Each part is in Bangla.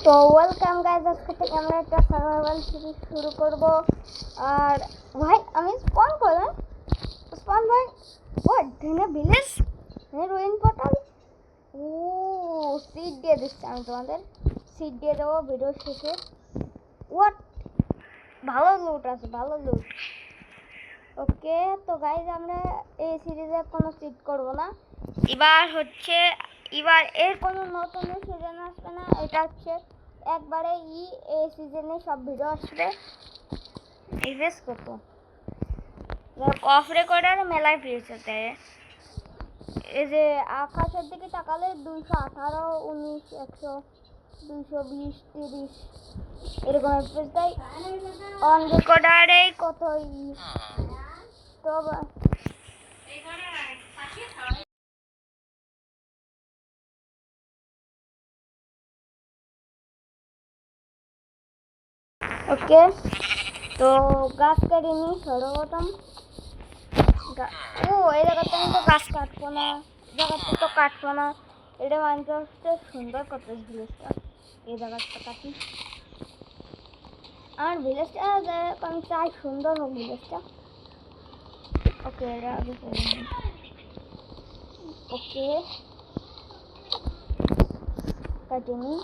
তো ওয়েলকাম গাইজ, আজকে থেকে আমরা একটা সার্ভাইভাল সিরিজ শুরু করব। আর ভাই আমি স্পন করলাম, স্পন ভাই হোয়াট ধেনে ভিলেজ রুইন পোর্টাল। ও সিট দিয়ে দিচ্ছি, আমি তোমাদের সিট দিয়ে দেবো ভিডিও শেষে। হোয়াট ভালো লুট আছে, ভালো লুট। ওকে তো গাইজ, আমরা এই সিরিজে কোনো সিট করব না। এবার এর কোনো নতুন সিজন আসবে না। এটা হচ্ছে একবারে এই সিজনে সব ভিডিও আসবে। ইনভেস কত অফ রেকর্ডার মেলায় পেয়েছে। এই যে আকাশের দিকে তাকালে 218, 19, 100, 220, 30 এরকম পেজ দেয়। অন রেকর্ডারে কত তো ওকে। তো গাছ কেটে নিই সর্বপ্রথম। ও এই জায়গাতে আমি তো গাছ কাটবো না, জায়গাটা তো কাটবো না। এটা মাইনক্রাফটে সুন্দর করতে ভিলেজটা, এই জায়গাটা কাটি। আমার ভিলেজটা আমি চাই সুন্দর হোক ভিলেজটা। ওকে এটা আগে করে নিই। ওকে কাটি নিই।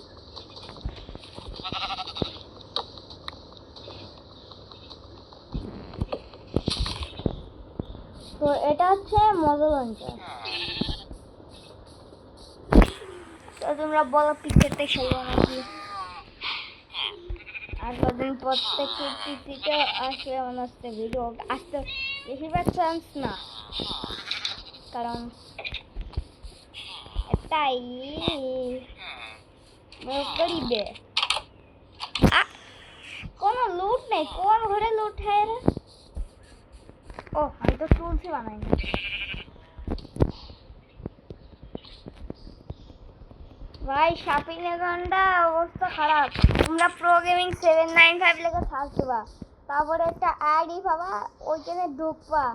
তো এটা হচ্ছে মজা লঞ্চার। তো তোমরা বলো পিকচারটা খেলবো নাকি? আর কদিন পর থেকে পিসিতে আসবে মনে হচ্ছে, ভিডিও আসতে বেশিরভাগ চান্স না, কারণ এটাই করিবে। কোনো লুট নেই, কোন ঘরে লুট হয় রে? ও আমি তো তুলসী বানাইনি। ভাই শপিং অ্যাকাউন্টটা অবস্থা খারাপ। তোমরা প্রো গেমিং 795 লেখা সার্চ দিবা, তারপরে একটা আইডি পাবা, ওইখানে ঢুকবা,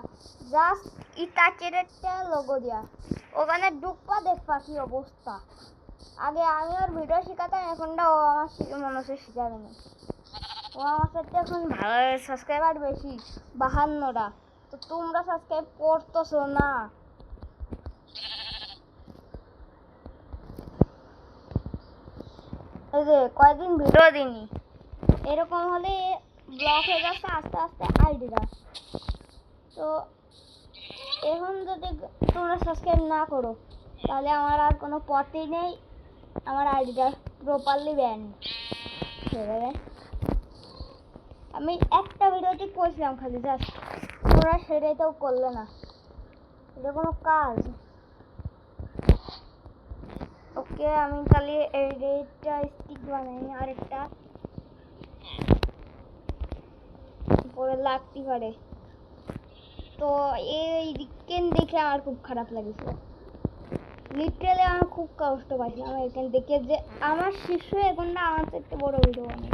জাস্ট ইটাচের একটা লোগো দিয়া ওখানে ঢুকবা, দেখবা কি অবস্থা। আগে আমি ওর ভিডিও শেখাতাম, এখনটা ও আমার মনে হচ্ছে শেখাবে না। ও আমার সাথে এখন ভালো সাবস্ক্রাইবার বেশি, 52টা। তো তোমরা সাবস্ক্রাইব করতেছো না। এই যে কয়েকদিন ভিডিও দিইনি, এরকম হলে ব্লক হয়ে যাচ্ছে আস্তে আস্তে আইডিটা। তো এখন যদি তোমরা সাবস্ক্রাইব না করো, তাহলে আমার আর কোনো পথই নেই, আমার আইডিটা প্রপারলি ব্যান্ড হয়ে যাবে। আমি একটা ভিডিওতে করেছিলাম খালি, জাস্ট তোমরা সেটাই তো করলে না, এটা কোনো কাজ। ওকে আমি তাহলে এইটা স্টিক বানাই, আরেকটা পরে লাগতে পারে। তো এই দিকেন দেখে আমার খুব খারাপ লাগছিল, লিটারালি আমার খুব কষ্ট পাইছিলাম এখান দেখে, যে আমার শিশু এখনটা আমার থেকে বড় ভিডিও বানাই।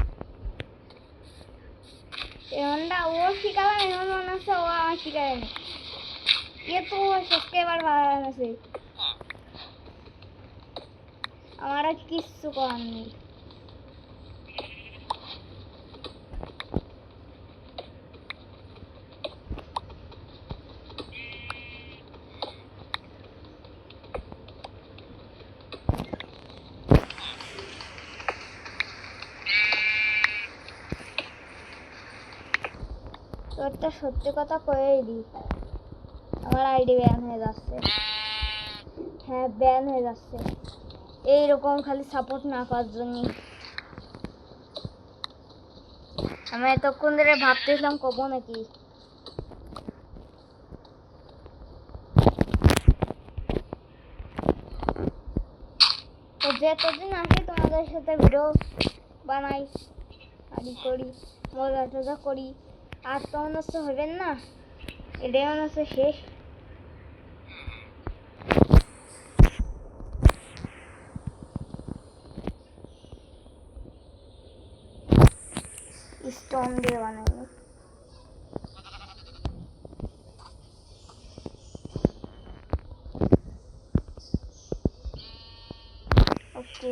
এমনটা ও শিখালাম, এমন মনে হচ্ছে ও আমার শিখায়নি। এ তো সাবস্ক্রাইবার বাড়ানো, আমার আর কিচ্ছু করার নেই। তো একটা সত্যি কথা কয়েই দিই, আমার আইডি ব্যান হয়ে যাচ্ছে। হ্যাঁ ব্যান হয়ে যাচ্ছে, এইরকম খালি সাপোর্ট না করার জন্য। আমি এতক্ষণ ধরে ভাবতেছিলাম কব নাকি। তো যতদিন আসি তোমাদের সাথে ভিডিও বানাই, আদি করি, মজা টজা করি, আর তো মনে হচ্ছে হবেন না, এটাই মনে হচ্ছে শেষ। স্টোন দিয়ে বানাইনি। ওকে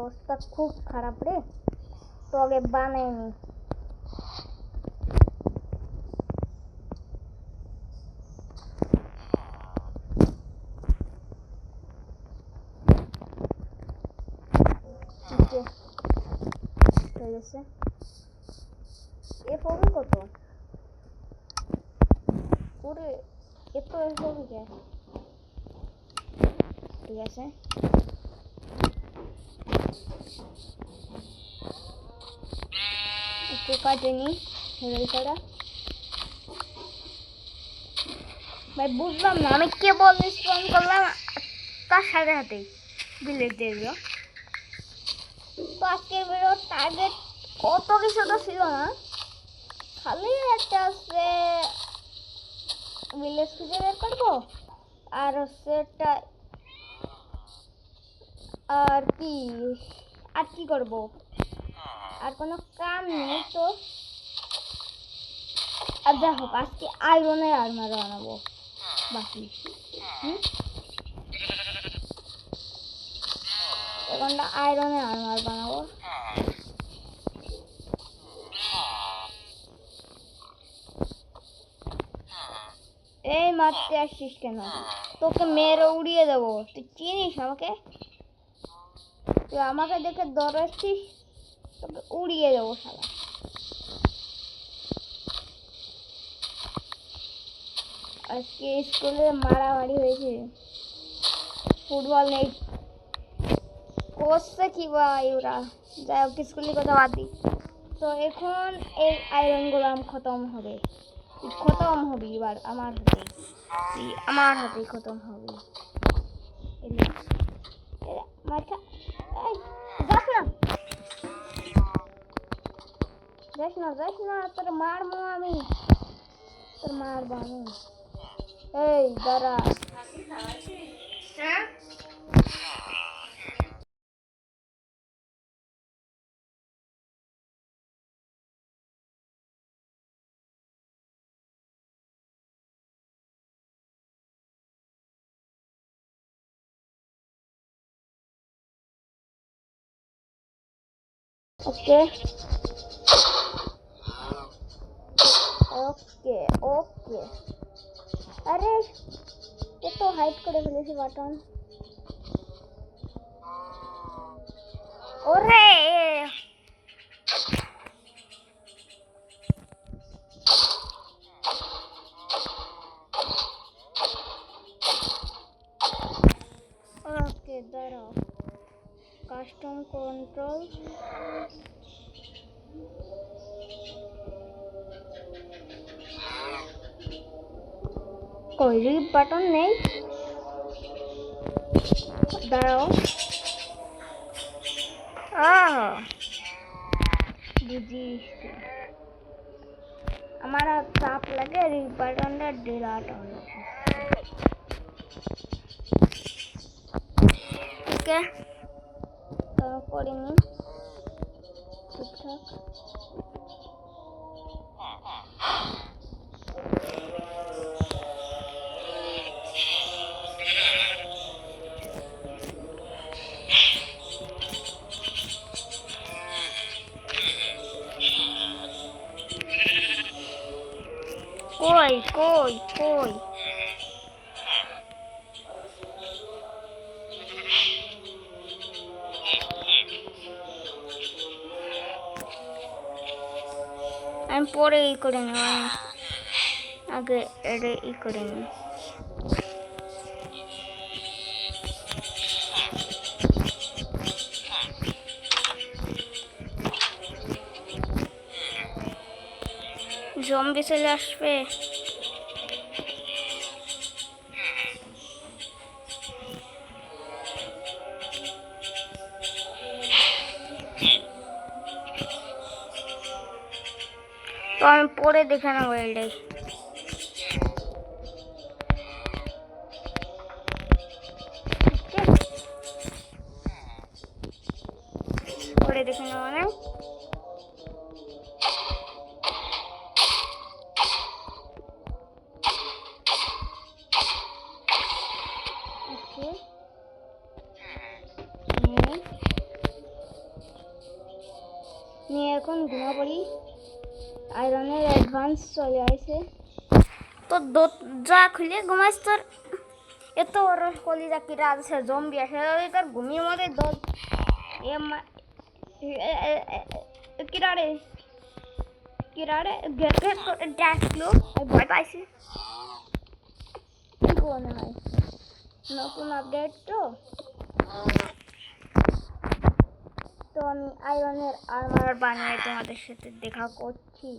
অবস্থা খুব খারাপ রে, তো আগে বানাইনি। হয়ে গেছে। এফ হবে কত? ওরে এত এফ হবে কে? ঠিক আছে, একটু কাটে নি হেলটা। ভাই বুঝলাম না, আমি কেবল স্পন করলাম তার সাথে সাথেই ভিলেজ দিয়ে দিল। তো আজকের ভিডিওর টার্গেট কত কিছু তো ছিল না, খালি একটা হচ্ছে ভিলেজ খুঁজে বের করবো, আর হচ্ছে একটা আর কি করবো, আর কোনো কাম নেই তো। আর যা হোক, আজকে আয়রনের আর্মার বানাবো বাকি। এখন আয়রনের আর্মার বানাবো। এই মারতে আসছিস কেন? তোকে মেরে উড়িয়ে দেবো। তুই চিনিস আমাকে? তুই আমাকে দেখে দৌড়াচ্ছিস, তোকে উড়িয়ে দেবো শালা। আজকে স্কুলে মারামারি হয়েছে, ফুটবল নেই করছে কি ভাই ওরা। যাই হোক, স্কুলের কথা বাদ দিই। তো এখন এই আয়রন গোলাম খতম হবে এবার আমার হাতেই খতম হবে। যাস না, তোর মারবো আমি, এই দাঁড়া। ওকে ওকে ওকে, আরে এ তো হাইড করে ফেলেছি বাটন। ওরে ওকে, দাঁড়াও, কাস্টম কন্ট্রোল। कोई भी बटन नहीं, दाঁড়াও। বুঝি আমার আর চাপ লাগে, এই বাটনটা ডিলিট হলো। ওকে, করিনি ঠিকঠাক। কই আমি পরে করে নেব, আগে এটা করে নিই। জম্বি চলে আসবে। তো আমি পরে দেখে নেবো এটাই। পরে দেখে নেবো মানে নিয়ে এখন ঘুমা পড়ি। আয়রনের অ্যাডভান্স চলে আসে, তো দরজা খুলে ঘুমাইস তোর এত ওর কলিজা কিরা আছে জম্বি আসে তোর ঘুমির মধ্যে কিরারে কিরারে গেটে ডাকলো ভয় পাইছি। কি মনে হয় নতুন আপডেট তো তো আমি আয়রনের আর্মার বানিয়ে তোমাদের সাথে দেখা করছি।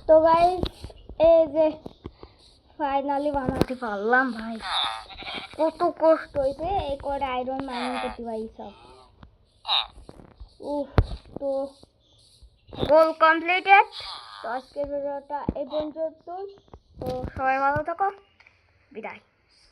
তো গাইস এই যে ফাইনালি বানাতে পারলাম ভাই, কত কষ্ট হয়েছে এই করে আয়রন মাইনিং করতে পারি সব। তো গোল কমপ্লিটেড। তো আজকের ভিডিওটা এই পর্যন্ত। তো সবাই ভালো থাকো, বিদায়।